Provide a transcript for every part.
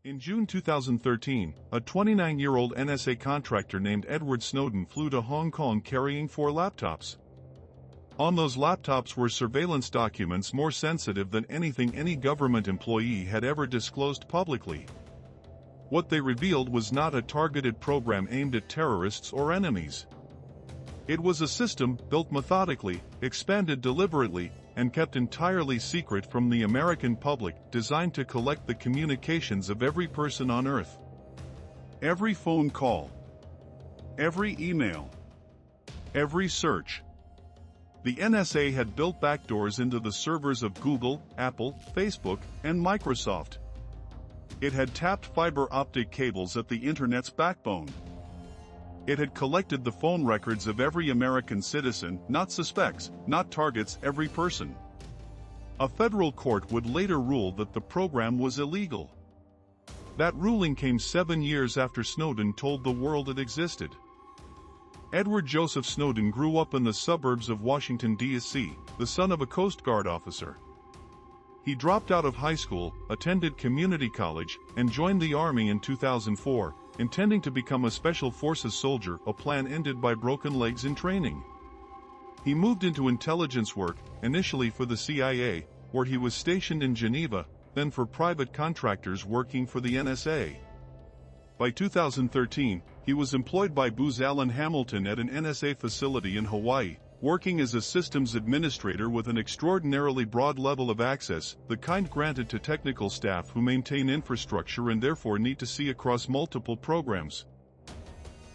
In June 2013, a 29-year-old NSA contractor named Edward Snowden flew to Hong Kong carrying 4 laptops. On those laptops were surveillance documents more sensitive than anything any government employee had ever disclosed publicly. What they revealed was not a targeted program aimed at terrorists or enemies. It was a system built methodically, expanded deliberately, and kept entirely secret from the American public, designed to collect the communications of every person on Earth. Every phone call. Every email. Every search. The NSA had built backdoors into the servers of Google, Apple, Facebook, and Microsoft. It had tapped fiber optic cables at the Internet's backbone. It had collected the phone records of every American citizen, not suspects, not targets, every person. A federal court would later rule that the program was illegal. That ruling came 7 years after Snowden told the world it existed. Edward Joseph Snowden grew up in the suburbs of Washington, D.C., the son of a Coast Guard officer. He dropped out of high school, attended community college, and joined the Army in 2004, intending to become a Special Forces soldier, a plan ended by broken legs in training. He moved into intelligence work, initially for the CIA, where he was stationed in Geneva, then for private contractors working for the NSA. By 2013, he was employed by Booz Allen Hamilton at an NSA facility in Hawaii, working as a systems administrator with an extraordinarily broad level of access, the kind granted to technical staff who maintain infrastructure and therefore need to see across multiple programs.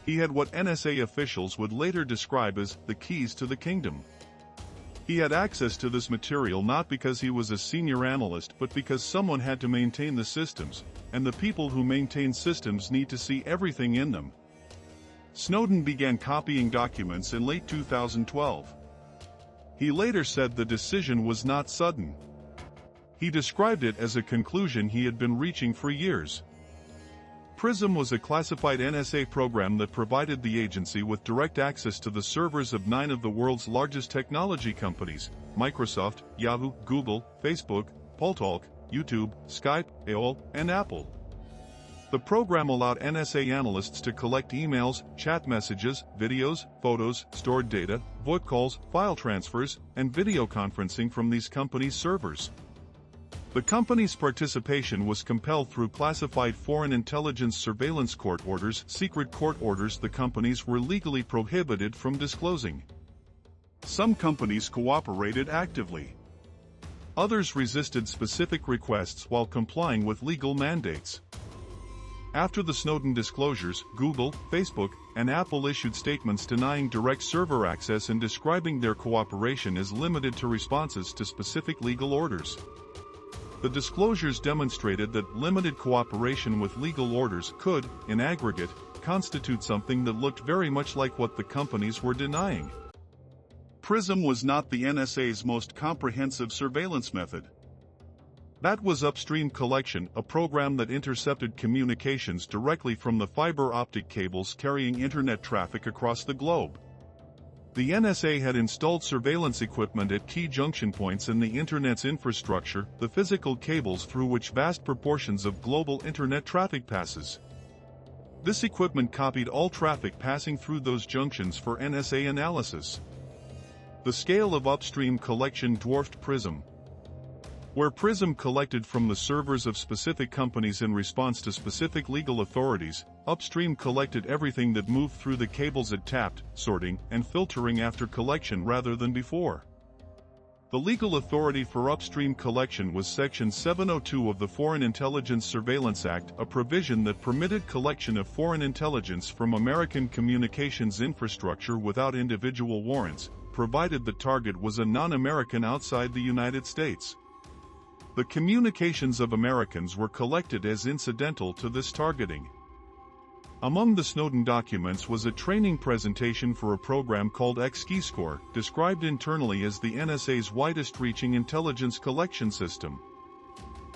He had what NSA officials would later describe as the keys to the kingdom. He had access to this material not because he was a senior analyst but because someone had to maintain the systems, and the people who maintain systems need to see everything in them. Snowden began copying documents in late 2012. He later said the decision was not sudden. He described it as a conclusion he had been reaching for years. PRISM was a classified NSA program that provided the agency with direct access to the servers of 9 of the world's largest technology companies: Microsoft, Yahoo, Google, Facebook, Paltalk, YouTube, Skype, AOL, and Apple. The program allowed NSA analysts to collect emails, chat messages, videos, photos, stored data, VoIP calls, file transfers, and video conferencing from these companies' servers. The company's participation was compelled through classified foreign intelligence surveillance court orders, secret court orders the companies were legally prohibited from disclosing. Some companies cooperated actively. Others resisted specific requests while complying with legal mandates. After the Snowden disclosures, Google, Facebook, and Apple issued statements denying direct server access and describing their cooperation as limited to responses to specific legal orders. The disclosures demonstrated that limited cooperation with legal orders could, in aggregate, constitute something that looked very much like what the companies were denying. PRISM was not the NSA's most comprehensive surveillance method. That was upstream collection, a program that intercepted communications directly from the fiber optic cables carrying internet traffic across the globe. The NSA had installed surveillance equipment at key junction points in the Internet's infrastructure, the physical cables through which vast proportions of global Internet traffic passes. This equipment copied all traffic passing through those junctions for NSA analysis. The scale of upstream collection dwarfed PRISM. Where PRISM collected from the servers of specific companies in response to specific legal authorities, upstream collected everything that moved through the cables it tapped, sorting and filtering after collection rather than before. The legal authority for upstream collection was Section 702 of the Foreign Intelligence Surveillance Act, a provision that permitted collection of foreign intelligence from American communications infrastructure without individual warrants, provided the target was a non-American outside the United States. The communications of Americans were collected as incidental to this targeting. Among the Snowden documents was a training presentation for a program called XKeyscore, described internally as the NSA's widest-reaching intelligence collection system.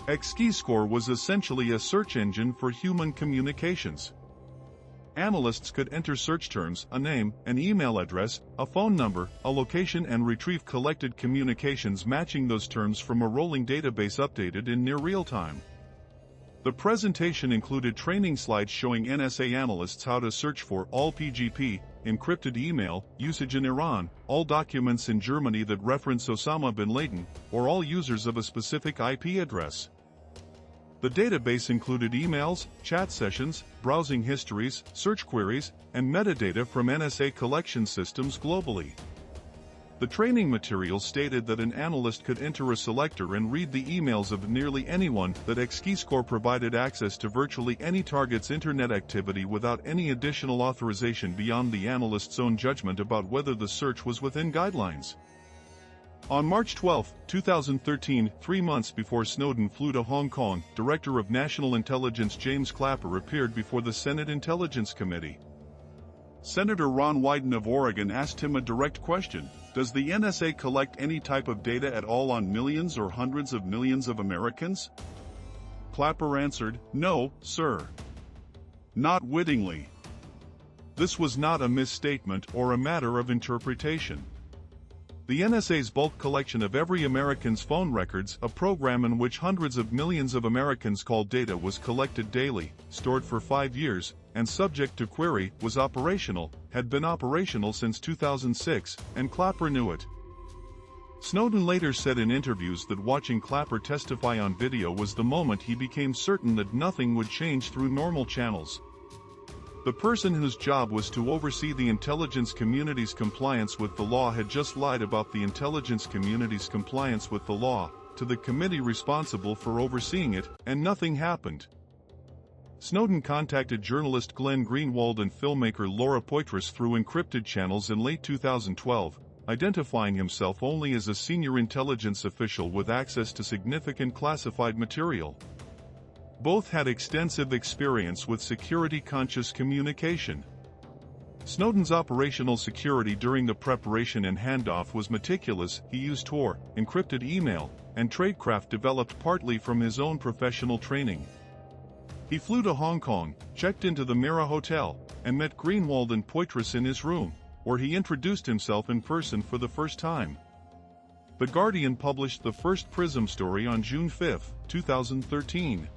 XKeyscore was essentially a search engine for human communications. Analysts could enter search terms, a name, an email address, a phone number, a location, and retrieve collected communications matching those terms from a rolling database updated in near real time. The presentation included training slides showing NSA analysts how to search for all PGP, encrypted email, usage in Iran, all documents in Germany that reference Osama bin Laden, or all users of a specific IP address. The database included emails, chat sessions, browsing histories, search queries, and metadata from NSA collection systems globally. The training material stated that an analyst could enter a selector and read the emails of nearly anyone, that Xkeyscore provided access to virtually any target's internet activity without any additional authorization beyond the analyst's own judgment about whether the search was within guidelines. On March 12, 2013, 3 months before Snowden flew to Hong Kong, Director of National Intelligence James Clapper appeared before the Senate Intelligence Committee. Senator Ron Wyden of Oregon asked him a direct question: does the NSA collect any type of data at all on millions or hundreds of millions of Americans? Clapper answered, "No, sir. Not wittingly." This was not a misstatement or a matter of interpretation. The NSA's bulk collection of every American's phone records, a program in which hundreds of millions of Americans' call data was collected daily, stored for 5 years, and subject to query, was operational, had been operational since 2006, and Clapper knew it. Snowden later said in interviews that watching Clapper testify on video was the moment he became certain that nothing would change through normal channels. The person whose job was to oversee the intelligence community's compliance with the law had just lied about the intelligence community's compliance with the law to the committee responsible for overseeing it, and nothing happened. Snowden contacted journalist Glenn Greenwald and filmmaker Laura Poitras through encrypted channels in late 2012, identifying himself only as a senior intelligence official with access to significant classified material. Both had extensive experience with security-conscious communication. Snowden's operational security during the preparation and handoff was meticulous. He used Tor, encrypted email, and tradecraft developed partly from his own professional training. He flew to Hong Kong, checked into the Mira Hotel, and met Greenwald and Poitras in his room, where he introduced himself in person for the first time. The Guardian published the first PRISM story on June 5, 2013.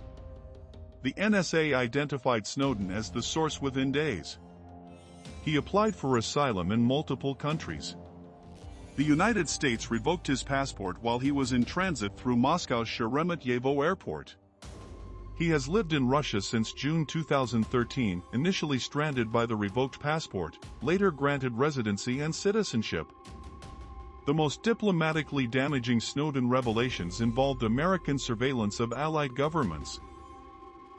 The NSA identified Snowden as the source within days. He applied for asylum in multiple countries. The United States revoked his passport while he was in transit through Moscow's Sheremetyevo airport. He has lived in Russia since June 2013, initially stranded by the revoked passport, later granted residency and citizenship. The most diplomatically damaging Snowden revelations involved American surveillance of allied governments.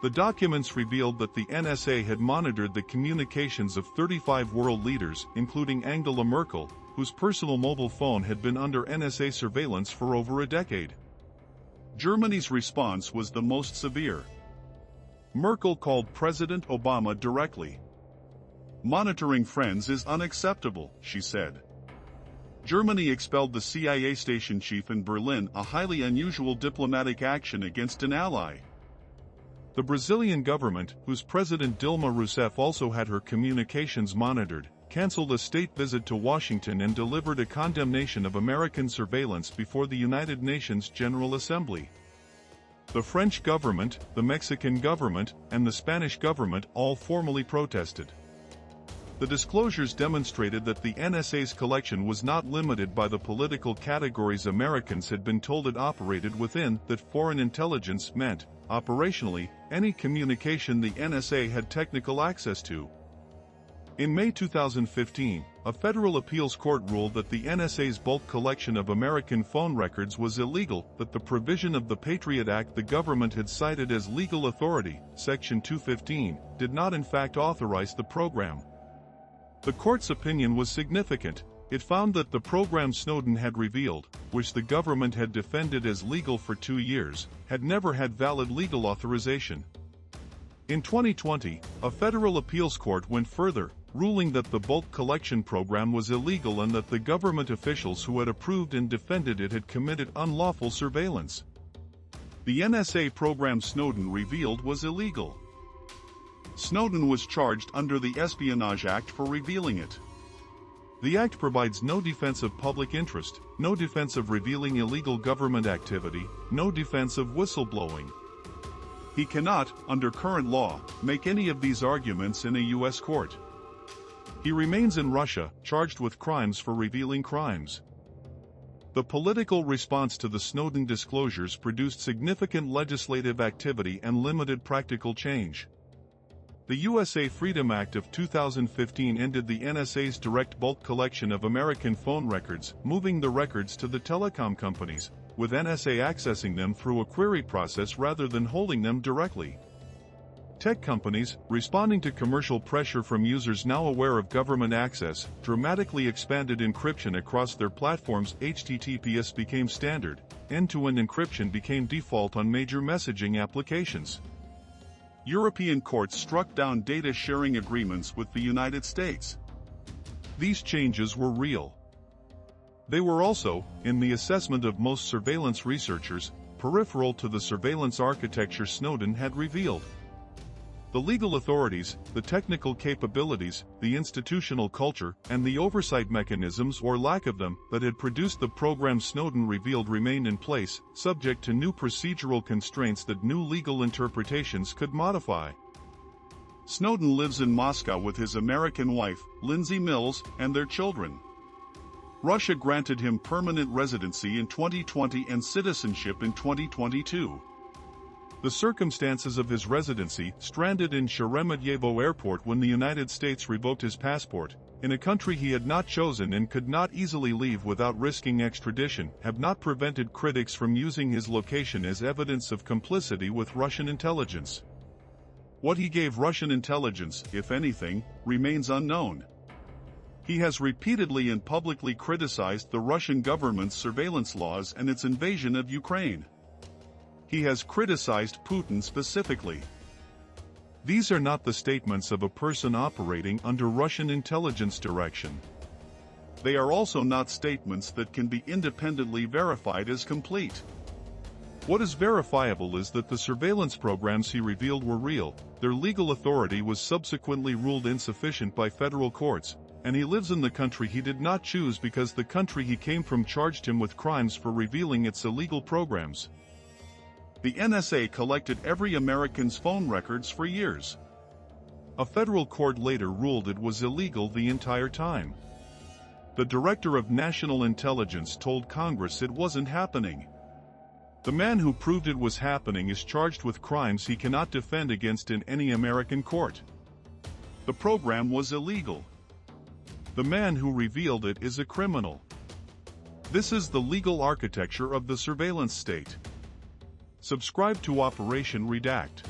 The documents revealed that the NSA had monitored the communications of 35 world leaders, including Angela Merkel, whose personal mobile phone had been under NSA surveillance for over a decade. Germany's response was the most severe. Merkel called President Obama directly. "Monitoring friends is unacceptable," she said. Germany expelled the CIA station chief in Berlin, a highly unusual diplomatic action against an ally. The Brazilian government, whose President Dilma Rousseff also had her communications monitored, canceled a state visit to Washington and delivered a condemnation of American surveillance before the United Nations General Assembly. The French government, the Mexican government, and the Spanish government all formally protested. The disclosures demonstrated that the NSA's collection was not limited by the political categories Americans had been told it operated within, that foreign intelligence meant, operationally, any communication the NSA had technical access to. In May 2015, a federal appeals court ruled that the NSA's bulk collection of American phone records was illegal, but the provision of the Patriot Act the government had cited as legal authority, Section 215, did not in fact authorize the program. The court's opinion was significant. It found that the program Snowden had revealed, which the government had defended as legal for 2 years, had never had valid legal authorization. In 2020, a federal appeals court went further, ruling that the bulk collection program was illegal and that the government officials who had approved and defended it had committed unlawful surveillance. The NSA program Snowden revealed was illegal. Snowden was charged under the Espionage Act for revealing it. The Act provides no defense of public interest, no defense of revealing illegal government activity, no defense of whistleblowing. He cannot, under current law, make any of these arguments in a U.S. court. He remains in Russia, charged with crimes for revealing crimes. The political response to the Snowden disclosures produced significant legislative activity and limited practical change. The USA Freedom Act of 2015 ended the NSA's direct bulk collection of American phone records, moving the records to the telecom companies, with NSA accessing them through a query process rather than holding them directly. Tech companies, responding to commercial pressure from users now aware of government access, dramatically expanded encryption across their platforms. HTTPS became standard, end-to-end encryption became default on major messaging applications. European courts struck down data sharing agreements with the United States. These changes were real. They were also, in the assessment of most surveillance researchers, peripheral to the surveillance architecture Snowden had revealed. The legal authorities, the technical capabilities, the institutional culture, and the oversight mechanisms or lack of them that had produced the program Snowden revealed remained in place, subject to new procedural constraints that new legal interpretations could modify. Snowden lives in Moscow with his American wife, Lindsay Mills, and their children. Russia granted him permanent residency in 2020 and citizenship in 2022. The circumstances of his residency, stranded in Sheremetyevo Airport when the United States revoked his passport, in a country he had not chosen and could not easily leave without risking extradition, have not prevented critics from using his location as evidence of complicity with Russian intelligence. What he gave Russian intelligence, if anything, remains unknown. He has repeatedly and publicly criticized the Russian government's surveillance laws and its invasion of Ukraine. He has criticized Putin specifically. These are not the statements of a person operating under Russian intelligence direction. They are also not statements that can be independently verified as complete. What is verifiable is that the surveillance programs he revealed were real, their legal authority was subsequently ruled insufficient by federal courts, and he lives in the country he did not choose because the country he came from charged him with crimes for revealing its illegal programs. The NSA collected every American's phone records for years. A federal court later ruled it was illegal the entire time. The Director of National Intelligence told Congress it wasn't happening. The man who proved it was happening is charged with crimes he cannot defend against in any American court. The program was illegal. The man who revealed it is a criminal. This is the legal architecture of the surveillance state. Subscribe to Operation Redact.